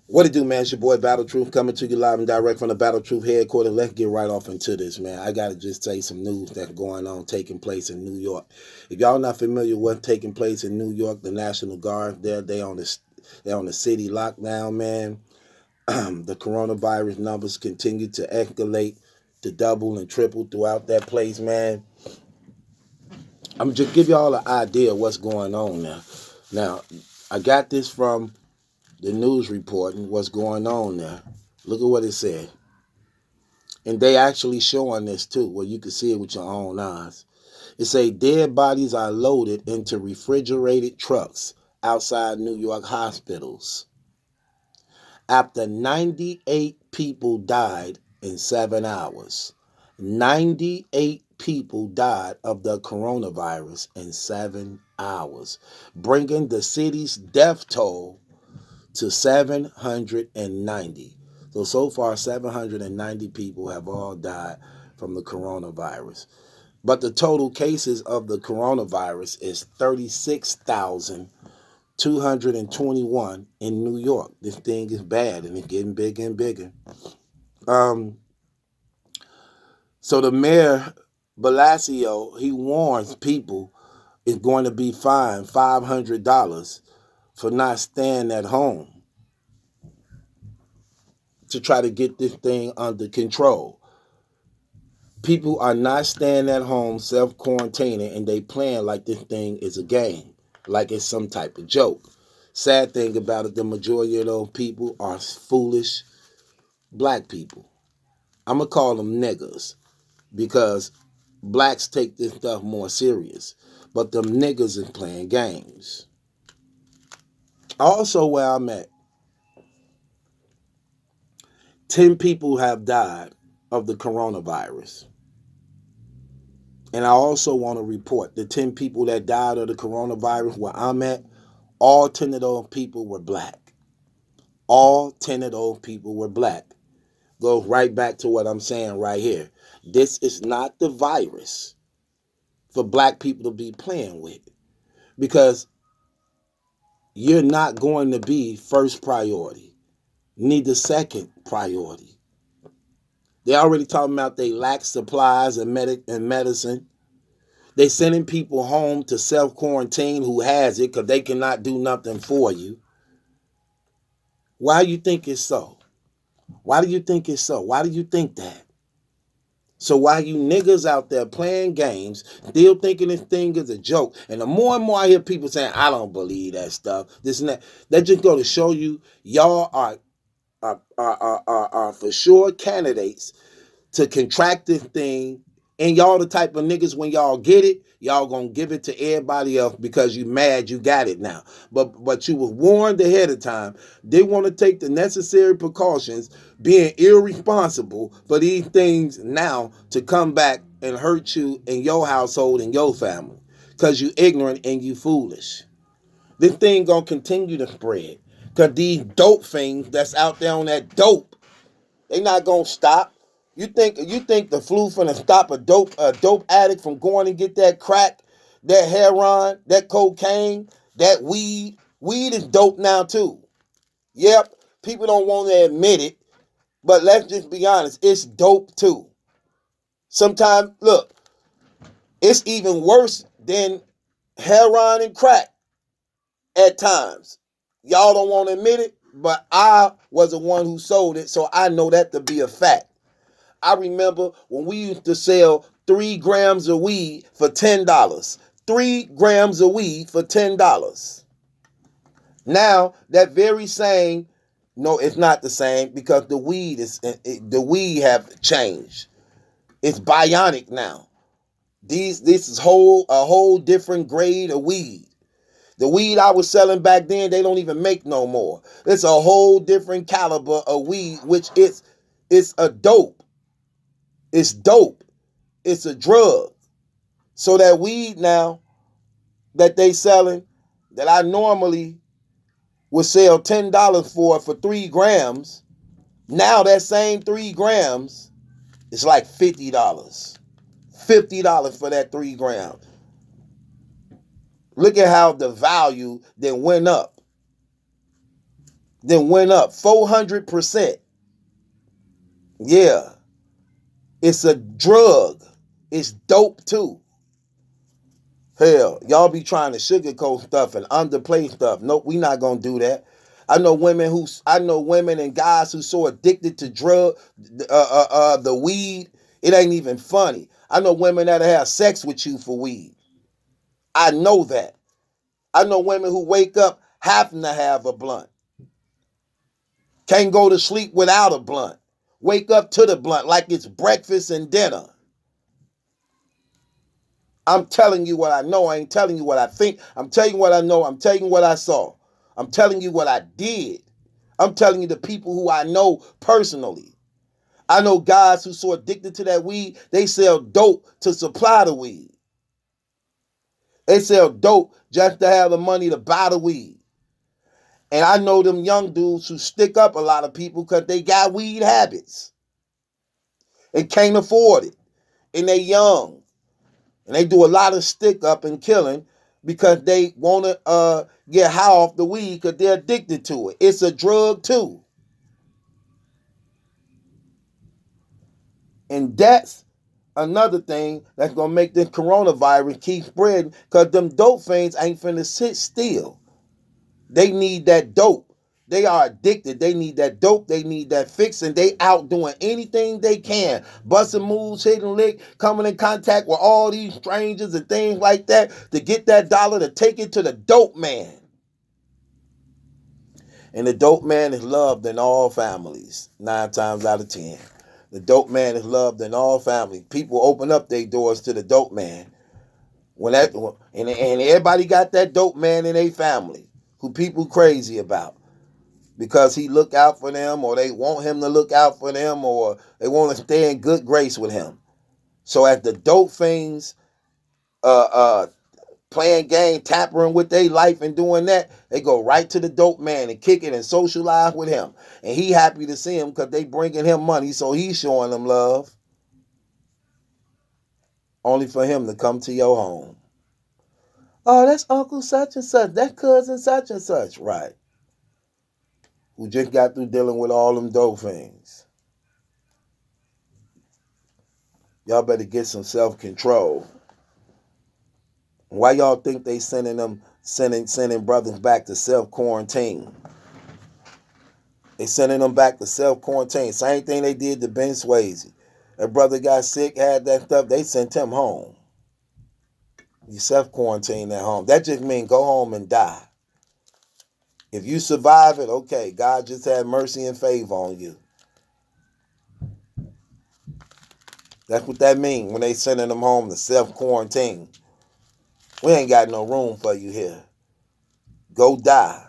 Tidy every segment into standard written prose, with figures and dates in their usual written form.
What it do, man? It's your boy Battle Truth coming to you live and direct from the Battle Truth headquarters. Let's get right off into this, man. I gotta just say some news that's going on, taking place in New York. If y'all not familiar with what's taking place in New York, the National Guard they on the city lockdown, man. The coronavirus numbers continue to escalate, to double and triple throughout that place, man. I'm just give y'all an idea of what's going on now. Now, I got this from the news reporting what's going on there. Look at what it said. And they actually showing this too, where you can see it with your own eyes. It say dead bodies are loaded into refrigerated trucks outside New York hospitals after 98 people died in 7 hours. 98 people died of the coronavirus in 7 hours, bringing the city's death toll to 790. So far, 790 people have all died from the coronavirus. But the total cases of the coronavirus is 36,221 in New York. This thing is bad and it's getting bigger and bigger. So the mayor, Blasio, he warns people is going to be fined $500 for not staying at home to try to get this thing under control. People are not staying at home self-quarantining and they playing like this thing is a game, like it's some type of joke. Sad thing about it, the majority of those people are foolish black people. I'm going to call them niggas because blacks take this stuff more serious. But them niggas is playing games. Also, where I'm at, 10 people have died of the coronavirus. And I also want to report the 10 people that died of the coronavirus where I'm at, all 10 of those people were black. All 10 of those people were black. Goes right back to what I'm saying right here. This is not the virus for black people to be playing with because you're not going to be first priority, neither second priority. They already talking about they lack supplies and medicine. They sending people home to self-quarantine who has it because they cannot do nothing for you. Why do you think it's so? Why do you think it's so? Why do you think that? So why you niggas out there playing games, still thinking this thing is a joke, and the more and more I hear people saying, I don't believe that stuff, this and that just go to show you y'all are for sure candidates to contract this thing, and y'all the type of niggas when y'all get it, y'all gonna give it to everybody else because you mad you got it now. But you was warned ahead of time. They want to take the necessary precautions, being irresponsible for these things now to come back and hurt you in your household and your family because you ignorant and you foolish. This thing gonna continue to spread because these dope things that's out there on that dope, they not gonna stop. You think the flu finna stop a dope addict from going and get that crack, that heroin, that cocaine, that weed? Weed is dope now too. Yep, people don't want to admit it, but let's just be honest, it's dope too. Sometimes, look, it's even worse than heroin and crack at times. Y'all don't want to admit it, but I was the one who sold it, so I know that to be a fact. I remember when we used to sell 3 grams of weed for $10. 3 grams of weed for $10. Now, that very same, no, it's not the same because the weed have changed. It's bionic now. This is a whole different grade of weed. The weed I was selling back then, they don't even make no more. It's a whole different caliber of weed, which it's a dope. It's dope. It's a drug. So that weed now that they selling, that I normally would sell $10 for 3 grams, now that same 3 grams is like $50. $50 for that 3 grams. Look at how the value then went up. then went up 400%. Yeah, it's a drug. It's dope too. Hell, y'all be trying to sugarcoat stuff and underplay stuff. Nope, we not gonna do that. I know women and guys who so addicted to the weed, it ain't even funny. I know women that'll have sex with you for weed. I know that. I know women who wake up having to have a blunt. Can't go to sleep without a blunt. Wake up to the blunt like it's breakfast and dinner. I'm telling you what I know. I ain't telling you what I think. I'm telling you what I know. I'm telling you what I saw. I'm telling you what I did. I'm telling you the people who I know personally. I know guys who so addicted to that weed, they sell dope to supply the weed. They sell dope just to have the money to buy the weed. And I know them young dudes who stick up a lot of people because they got weed habits and can't afford it. And they young. And they do a lot of stick up and killing because they want to get high off the weed because they're addicted to it. It's a drug too. And that's another thing that's going to make this coronavirus keep spreading because them dope fiends ain't finna sit still. They need that dope. They are addicted. They need that dope. They need that fix, and they out doing anything they can. Busting moves, hitting lick, coming in contact with all these strangers and things like that to get that dollar to take it to the dope man. And the dope man is loved in all families, 9 times out of 10. The dope man is loved in all families. People open up their doors to the dope man. And everybody got that dope man in their family who people crazy about because he look out for them, or they want him to look out for them, or they want to stay in good grace with him. So as the dope fiends uh, uh, playing game, tampering with their life and doing that, they go right to the dope man and kick it and socialize with him. And he happy to see him because they bringing him money, so he's showing them love. Only for him to come to your home. Oh, that's Uncle such and such. That's cousin such and such. Right. Who just got through dealing with all them dope things. Y'all better get some self-control. Why y'all think they sending brothers back to self-quarantine? They sending them back to self-quarantine. Same thing they did to Ben Swayze. That brother got sick, had that stuff, they sent him home. You self-quarantine at home. That just means go home and die. If you survive it, okay, God just had mercy and favor on you. That's what that means when they sending them home to self-quarantine. We ain't got no room for you here. Go die.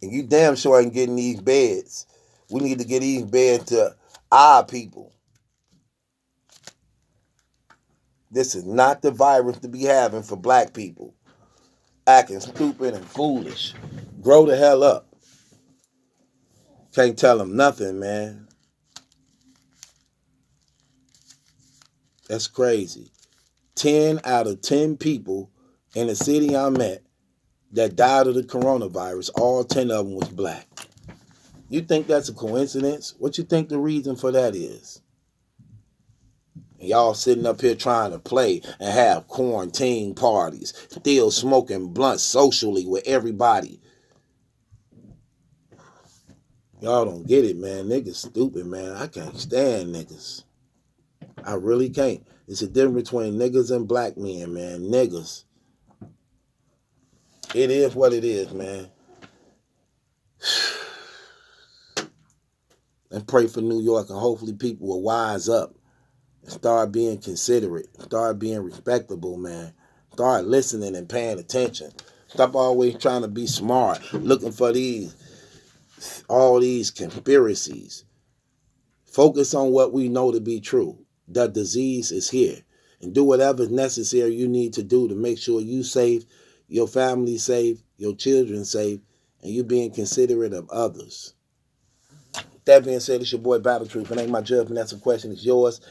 And you damn sure ain't getting these beds. We need to get these beds to our people. This is not the virus to be having for black people. Acting stupid and foolish. Grow the hell up. Can't tell them nothing, man. That's crazy. 10 out of 10 people in the city I'm at that died of the coronavirus, all 10 of them was black. You think that's a coincidence? What you think the reason for that is? And y'all sitting up here trying to play and have quarantine parties, still smoking blunts socially with everybody. Y'all don't get it, man. Niggas stupid, man. I can't stand niggas. I really can't. It's a difference between niggas and black men, man. Niggas. It is what it is, man. And pray for New York, and hopefully people will wise up and start being considerate, start being respectable, man. Start listening and paying attention. Stop always trying to be smart, looking for all these conspiracies. Focus on what we know to be true. The disease is here. And do whatever is necessary you need to do to make sure you safe, your family safe, your children safe, and you being considerate of others. That being said, it's your boy Battle Truth. It ain't my judgment. That's a question. It's yours.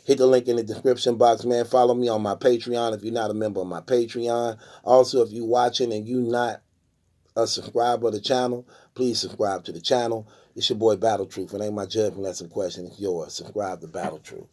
Hit the link in the description box, man. Follow me on my Patreon if you're not a member of my Patreon. Also, if you're watching and you not a subscriber of the channel, please subscribe to the channel. It's your boy Battle Truth. It ain't my judgment, that's a question. It's yours. Subscribe to Battle Truth.